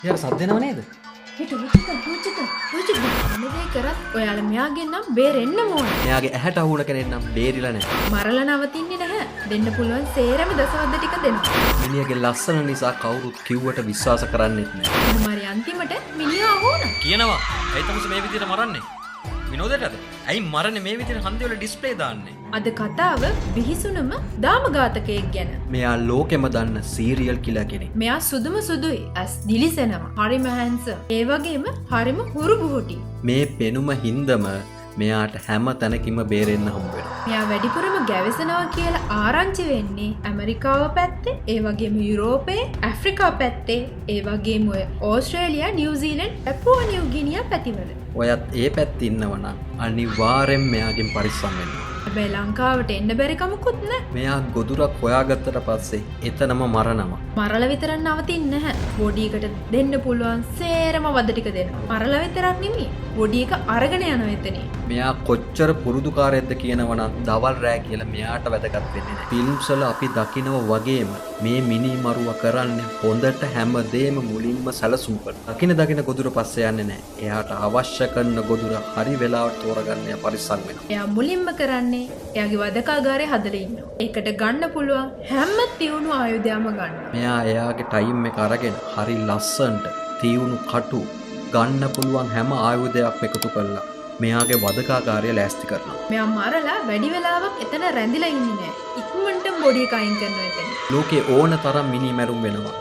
එයාට සද්දෙනව නේද? හිටු පුචික මොනේ කරත් ඔයාලා මෙයාගෙන් නම් බේරෙන්න ඕන. එයාගේ ඇහැට අහුණ කෙනෙක් නම් බේරිලා නැහැ. මරලා නවතින්නේ නැහැ. දෙන්න පුළුවන් සේරම දසවද්ද ටික දෙනවා. මිනිහගේ ලස්සන නිසා කවුරුත් කිව්වට විශ්වාස කරන්නෙත් නැහැ. මාරි අන්තිමට මිනිහා වුණා. කියනවා ඇයි තමස මේ විදිහට මරන්නේ? විනෝදයටද? ඇයි මරන්නේ මේ විදිහට හන්දේ වල ඩිස්ප්ලේ දාන්නේ? අද කතාව විහිසුනම දාමඝාතකයෙක් ගැන. මෙයා ලෝකෙම දන්න සීරියල් කිලර් කෙනෙක්. මෙයා සුදුම සුදුයි. ඇස් දිලිසෙනවා. හරිම හැන්සම්. ඒ වගේම හරිම හුරු බුහුටි. මේ පෙනුම හින්දම මෙයාට හැම තැනකින්ම බේරෙන්න හම්බ වෙනවා. මෙයා වැඩිපුරම ගැවසෙනවා කියලා ආරංචි වෙන්නේ ඇමරිකාව පැත්තේ, ඒ වගේම යුරෝපයේ, ඇෆ්‍රිකා පැත්තේ, ඒ වගේම ඔය ඕස්ට්‍රේලියා, නිව්සීලන්ත, පැපුවා නිව්ගිනියා පැතිවල. ඔයත් ඒ පැත්තේ ඉන්නවනම් අනිවාර්යෙන් මෙයාගෙන් පරිස්සම් වෙන්න. හැබැයි ලංකාවට එන්න බැරි කමකුත් නැහැ. මෙයා ගොදුරක් හොයාගත්තට පස්සේ එතනම මරනවා. මරලා විතරක් නවතින්නේ නැහැ. බොඩි එකට දෙන්න පුළුවන් සේරම වද ටික දෙනවා. මරලා විතරක් නෙමෙයි. බොඩි එක අරගෙන යනවා එතනින්. මෙයා කොච්චර පුරුදුකාරයෙක්ද කියනවනම් දවල් රෑ කියලා මෙයාට වැදගත් වෙන්නේ නැහැ. ෆිල්ම්ස් වල අපි දකිනව වගේම මේ මිනි මරුව කරන්නේ හොඳට හැමදේම මුලින්ම සැලසුම් කරලා. දකින ගොදුර පස්සේ යන්නේ නැහැ. එයාට අවශ්‍ය කරන ගොදුර හරි වෙලාවට තෝරගන්න එයා පරිස්සම් වෙනවා. එයා මුලින්ම කරන්නේ එයාගේ වදකාගාරය හදලා ඉන්නවා. ඒකට ගන්න පුළුවන් හැම තියුණු ආයුධයක්ම ගන්නවා. මෙයා එයාගේ ටයිම් එක අරගෙන හරි ලස්සනට තියුණු කටු ගන්න පුළුවන් හැම ආයුධයක්ම එකතු කරලා මෙයාගේ වදකාගාරය ලෑස්ති කරනවා. මෙයා මරලා වැඩි වෙලාවක් එතන රැඳිලා ඉන්නේ නැහැ. ඉක්මනට බොඩි එක අයින් කරනවා එතන. ලෝකේ ඕන තරම් මිනි මැරුම් වෙනවා.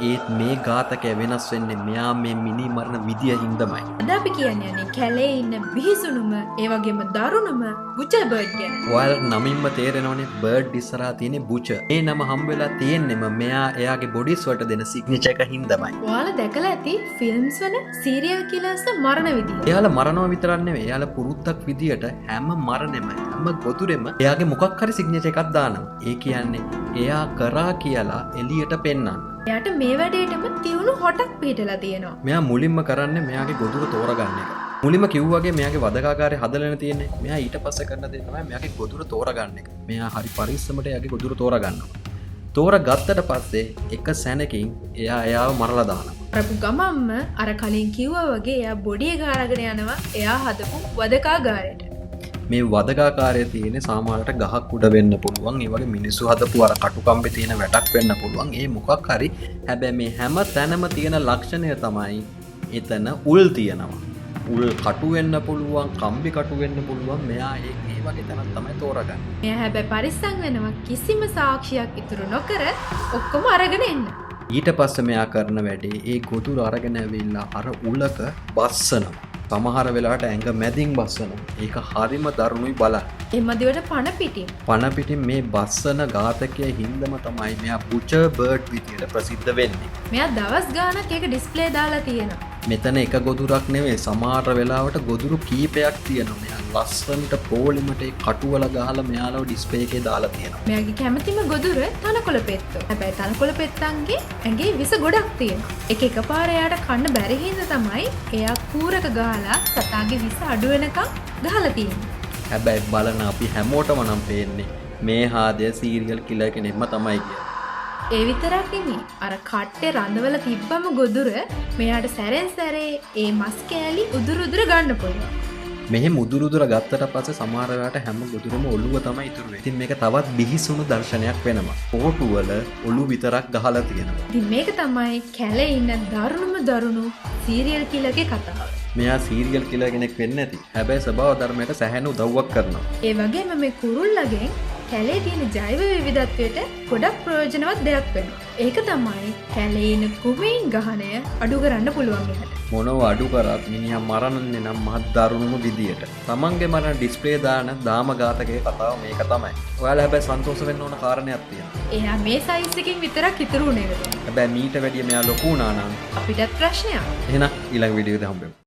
ඒත් මේ ඝාතකය වෙනස් වෙන්නේ මෙයා මේ මිනි මරණ විදිය හින්දාමයි. අද අපි කියන්නේ කැලේ ඉන්න බිහිසුණුම ඒ වගේම දරුණුම බුචර් බර්ඩ් ගැන. ඔයාලට නමින්ම තේරෙනවනේ බර්ඩ් ඉස්සරහා තියෙන බුචර්. මේ නම හම්බ වෙලා තියෙන්නෙම මෙයා එයාගේ බොඩිස් වලට දෙන සිග්නේචර් එක හින්දාමයි. ඔයාලා දැකලා ඇති ෆිල්ම්ස් වල සීරියල් කිලර්ස් මරණ විදිය. එයාලා මරනවා විතරක් නෙවෙයි. එයාලා පුරුද්දක් විදියට හැම මරණෙම හැම ගොදුරෙම එයාගේ මොකක් හරි සිග්නේචර් එකක් දානවා. ඒ කියන්නේ එයා කරා කියලා එළියට පෙන්නන්න. එයාට මේ වැඩේටම තියුණු හොටක් පිටලා තියෙනවා. මෙයා මුලින්ම කරන්නේ මෙයාගේ ගොදුර තෝරගන්න එක. මුලින්ම කිව්වාගේ මෙයාගේ වදකාකාරය හදලා තියෙන්නේ. මෙයා ඊට පස්සේ කරන දේ තමයි මෙයාගේ ගොදුර තෝරගන්න එක. මෙයා හරි පරිස්සමට එයාගේ ගොදුර තෝරගන්නවා. තෝරගත්තට පස්සේ එක සැනකින් එයාව මරලා දානවා. ප්‍රභු ගමම්ම අර කලින් කිව්වා වගේ එයා බොඩි එක අරගෙන යනවා එයා හදපු වදකාගාරයට. මේ වදකාකාරය තියෙන සාමාන්‍යයට ගහක් උඩ වෙන්න පුළුවන්. ඒ වගේ මිනිස්සු හදපු අර කටුකම්බේ තියෙන වැටක් වෙන්න පුළුවන්. ඒ මොකක් හරි. හැබැයි මේ හැම තැනම තියෙන ලක්ෂණය තමයි එතන උල් තියෙනවා. උල් කටු වෙන්න පුළුවන්, කම්බි කටු වෙන්න පුළුවන්. මෙයා ඒ වගේ තැනක් තමයි තෝරගන්නේ. මෙයා හැබැයි පරිස්සම් වෙනවා කිසිම සාක්ෂියක් ඉතුරු නොකර ඔක්කොම අරගෙන එන්න. ඊට පස්සේ මෙයා කරන වැඩේ ඒ ගොදුර අරගෙන ඇවිල්ලා අර උලක බස්සනවා. සමහර වෙලාවට ඇඟ මැදින් බස්සනවා. ඒක හරිම දරුණුයි බලන්න. ඒ මදිවට පණ පිටින්. පණ පිටින් මේ බස්සන ඝාතකයේ හින්දම තමයි මෙයා බුචර් බර්ඩ් විදියට ප්‍රසිද්ධ වෙන්නේ. මෙයා දවස් ගාණක් ඒක ඩිස්ප්ලේ දාලා තියෙනවා. මෙතන එක ගොදුරක් නෙවෙයි සමහර වෙලාවට ගොදුරු කීපයක් තියෙනවා. මෙයා ලස්සනට පොලිමට ඒ කටුවල ගහලා මෙයාලව ඩිස්ප්ලේ එකේ දාලා තියෙනවා. මෙයාගේ කැමතිම ගොදුර තනකොළ පෙත්තෝ. හැබැයි තනකොළ පෙත්තන්ගේ ඇඟේ විස ගොඩක් තියෙනවා. ඒක එකපාර එයාට කන්න බැරි හින්දා තමයි එයා කූරක ගහලා සතාගේ විස අඩු වෙනකම් ගහලා තියෙන්නේ. හැබැයි බලන අපි හැමෝටම නම් පේන්නේ මේ හාදය සීරියල් කිලර් කෙනෙක්ම තමයි කියන්නේ. ඒ විතරක් නෙමෙයි අර කට්ටේ රඳවල තිබ්බම ගොදුර මෙයාට සැරෙන් සැරේ ඒ මස් කෑලි උදුරු ගන්න පුළුවන්. මෙහෙම උදුර ගත්තට පස්සේ සමහර වෙලාවට හැම ගොදුරම ඔළුව තමයි ඉතුරු වෙන්නේ. ඉතින් මේක තවත් බිහිසුණු දර්ශනයක් වෙනවා. ෆෝටු වල ඔළුව විතරක් ගහලා තියෙනවා. ඉතින් මේක තමයි කැලේ ඉන්න දරුණු සීරියල් කිලර්ගේ කතාව. මෙයා සීරියල් කිලර් කෙනෙක් වෙන්නේ නැති. හැබැයි ස්වභාව ධර්මයට සැහැණ උදව්වක් කරනවා. ඒ වගේම මේ කුරුල්ලගෙන් කැලේ තියෙන ජෛව විවිධත්වයට ගොඩක් ප්‍රයෝජනවත් දෙයක් වෙනවා. ඒක තමයි කැලේ ඉන්න කුමීන් ගහණය අඩු කරන්න පුළුවන් එකට. මොනව අඩු කරත් මිනිහා මරන්නේ නම් මහත් දරුණුම විදියට. තමන්ගේ මරණ ඩිස්ප්ලේ දාන දාමඝාතකයේ කතාව මේක තමයි. ඔයාලා හැබැයි සන්තෝෂ වෙන්න ඕන කාරණයක් තියෙනවා. එයා මේ සයිස් එකකින් විතරක් ඉතුරු වුණේ නේද? හැබැයි මීට වැඩිය මෙයා ලොකු වුණා නම් අපිටත් ප්‍රශ්නයක්. එහෙනම් ඊළඟ වීඩියෝ එකේ හම්බෙමු.